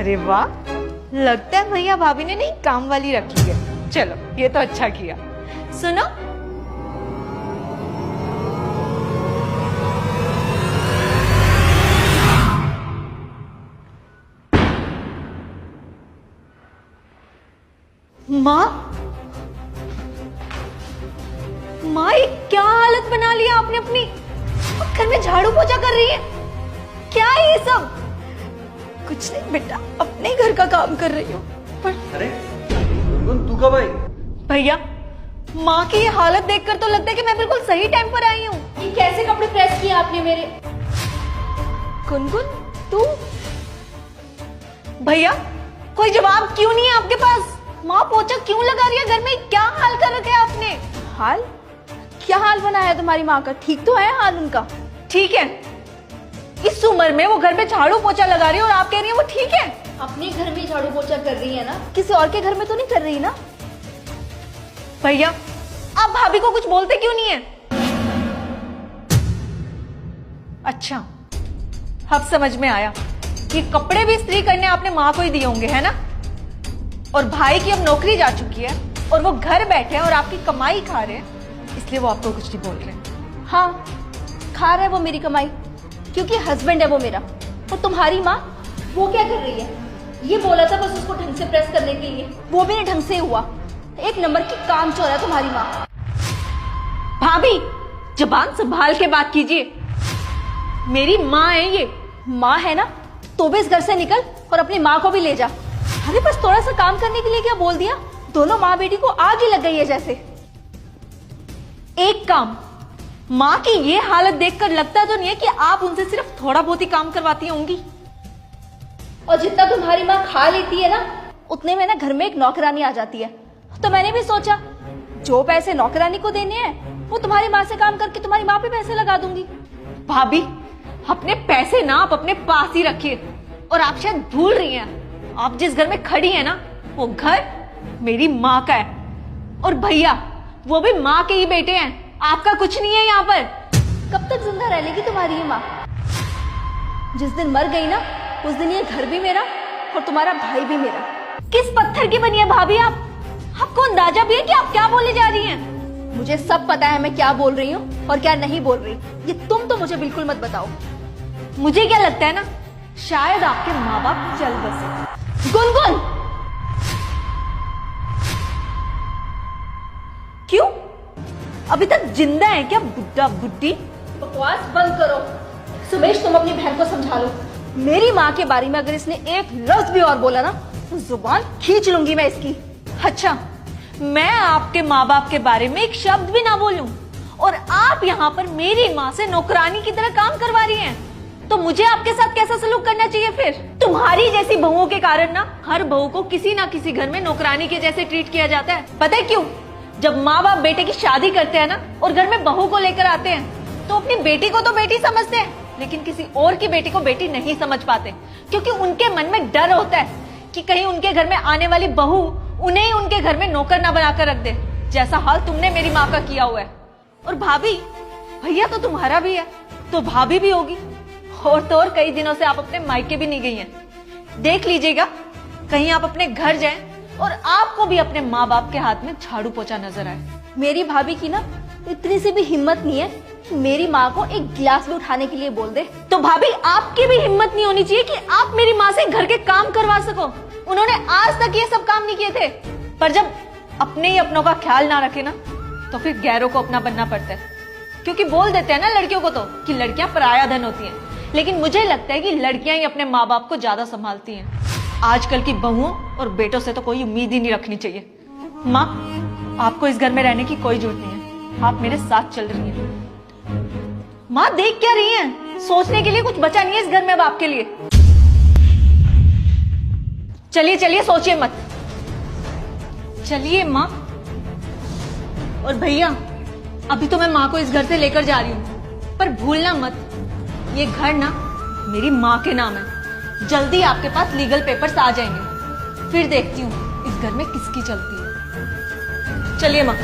अरे वाह, लगता है भैया भाभी ने नहीं काम वाली रखी है। चलो ये तो अच्छा किया। सुनो, माँ, माँ ये क्या हालत बना लिया आपने अपनी। घर में झाड़ू पोछा कर रही है, क्या है ये सब? कुछ नहीं बेटा, अपने घर का काम कर रही हूँ। पर अरे तू कब आई? भैया, माँ की ये हालत देखकर तो लगता है कि मैं बिल्कुल सही टाइम पर आई हूँ। ये कैसे कपड़े प्रेस किए आपने मेरे? गुनगुन, तू? भैया, कोई जवाब क्यों नहीं है आपके पास? माँ पोछा क्यों लगा रही है घर में? क्या हाल कर रखा है आपने? हाल? क्या हाल बनाया है तुम्हारी माँ का? ठीक तो है हाल उनका? ठीक है, इस उम्र में वो घर पे झाड़ू पोछा लगा रही है और आप कह रही है वो ठीक है? अपने घर में झाड़ू पोछा कर रही है ना, किसी और के घर में तो नहीं कर रही ना। भैया, आप भाभी को कुछ बोलते क्यों नहीं है? अच्छा, अब समझ में आया कि कपड़े भी इस्त्री करने आपने माँ को ही दिए होंगे, है ना? और भाई की अब नौकरी जा चुकी है और वो घर बैठे हैं और आपकी कमाई खा रहे हैं, इसलिए वो आपको कुछ नहीं बोल रहे। हाँ, खा रहा है वो मेरी कमाई, क्योंकि हस्बैंड है वो मेरा। और तुम्हारी माँ, वो क्या कर रही है? ये बोला था बस उसको ढंग से प्रेस करने के लिए, वो भी नहीं ढंग से हुआ। एक नंबर की कामचोर है तुम्हारी माँ। भाभी, जुबान संभाल के बात कीजिए, मेरी माँ है ये। माँ है ना, तो भी इस घर से निकल और अपनी माँ को भी ले जा। अरे बस थोड़ा सा काम करने के लिए क्या बोल दिया, दोनों माँ बेटी को आग ही लग गई है जैसे। एक काम, माँ की ये हालत देखकर लगता तो नहीं है कि आप उनसे सिर्फ थोड़ा बहुत ही काम करवाती होंगी। और जितना तुम्हारी माँ खा लेती है ना, उतने में ना घर में एक नौकरानी आ जाती है। तो मैंने भी सोचा, जो पैसे नौकरानी को देने हैं वो तुम्हारी माँ से काम करके तुम्हारी माँ पे पैसे लगा दूंगी। भाभी, अपने पैसे ना आप अपने पास ही रखिए। और आप शायद भूल रही हैं, आप जिस घर में खड़ी हैं ना, वो घर मेरी माँ का है। और भैया, वो भी माँ के ही बेटे हैं, आपका कुछ नहीं है यहाँ पर। कब तक जिंदा रह लेगी तुम्हारी ये माँ? जिस दिन मर गई ना, उस दिन ये घर भी मेरा और तुम्हारा भाई भी मेरा। किस पत्थर की बनी है भाभी आप? आपको अंदाजा भी है कि आप क्या बोले जा रही हैं? मुझे सब पता है मैं क्या बोल रही हूँ और क्या नहीं बोल रही। ये तुम तो मुझे बिल्कुल मत बताओ। मुझे क्या लगता है ना, शायद आपके माँ बाप चल बसे। गुनगुन, क्यों? अभी तक जिंदा है क्या बुड्ढा बुड्ढी? बकवास बंद करो। सुमेश, तुम अपनी बहन को समझा लो। मेरी माँ के बारे में अगर इसने एक लफ्ज भी और बोला ना, तो जुबान खींच लूंगी मैं इसकी। अच्छा, मैं आपके माँ बाप के बारे में एक शब्द भी ना बोलूं और आप यहाँ पर मेरी माँ से नौकरानी की तरह काम करवा रही हैं, तो मुझे आपके साथ कैसा सलूक करना चाहिए फिर? तुम्हारी जैसी बहुओं के कारण ना हर बहू को किसी ना किसी घर में नौकरानी के जैसे ट्रीट किया जाता है। पता है क्यों? जब माँ बाप बेटे की शादी करते हैं ना और घर में बहू को लेकर आते हैं, तो अपनी बेटी को तो बेटी समझते हैं, लेकिन किसी और की बेटी को बेटी नहीं समझ पाते, क्योंकि उनके मन में डर होता है कि कहीं उनके घर में आने वाली बहू उन्हें ही उनके घर में नौकर ना बनाकर रख दे, जैसा हाल तुमने मेरी माँ का किया हुआ है। और भाभी, भैया तो तुम्हारा भी है, तो भाभी भी होगी। और तो और कई दिनों से आप अपने मायके भी नहीं गई हैं। देख लीजिएगा, कहीं आप अपने घर जाएं और आपको भी अपने माँ बाप के हाथ में झाड़ू पोछा नजर आए। मेरी भाभी की ना इतनी सी भी हिम्मत नहीं है कि मेरी माँ को एक गिलास भी उठाने के लिए बोल दे। तो भाभी, आपकी भी हिम्मत नहीं होनी चाहिए कि आप मेरी माँ से घर के काम करवा सको। उन्होंने आज तक ये सब काम नहीं किए थे, पर जब अपने ही अपनों का ख्याल ना रखे ना, तो फिर गैरों को अपना बनना पड़ता है। क्योंकि बोल देते हैं ना लड़कियों को तो कि लड़कियां पराया धन होती हैं, लेकिन मुझे लगता है कि लड़कियां ही अपने माँ बाप को ज्यादा संभालती हैं। आजकल की बहुओं और बेटों से तो कोई उम्मीद ही नहीं रखनी चाहिए। माँ, आपको इस घर में रहने की कोई जरूरत नहीं है, आप मेरे साथ चल रही हैं। माँ, देख क्या रही हैं? सोचने के लिए कुछ बचा नहीं है इस घर में अब आपके लिए। चलिए चलिए, सोचिए मत। चलिए माँ। और भैया, अभी तो मैं माँ को इस घर से लेकर जा रही हूँ, पर भूलना मत, ये घर ना मेरी माँ के नाम है। जल्दी आपके पास लीगल पेपर्स आ जाएंगे, फिर देखती हूँ इस घर में किसकी चलती है। चलिए माँ।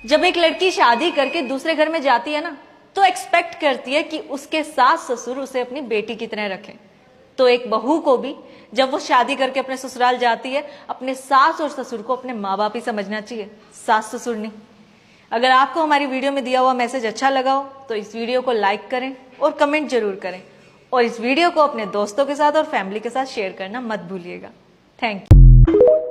जब एक लड़की शादी करके दूसरे घर में जाती है ना, तो एक्सपेक्ट करती है कि उसके सास ससुर उसे अपनी बेटी की तरह रखें। तो एक बहू को भी जब वो शादी करके अपने ससुराल जाती है, अपने सास और ससुर को अपने माँ बाप ही समझना चाहिए, सास ससुर नहीं। अगर आपको हमारी वीडियो में दिया हुआ मैसेज अच्छा लगा हो तो इस वीडियो को लाइक करें और कमेंट जरूर करें, और इस वीडियो को अपने दोस्तों के साथ और फैमिली के साथ शेयर करना मत भूलिएगा। Thank you.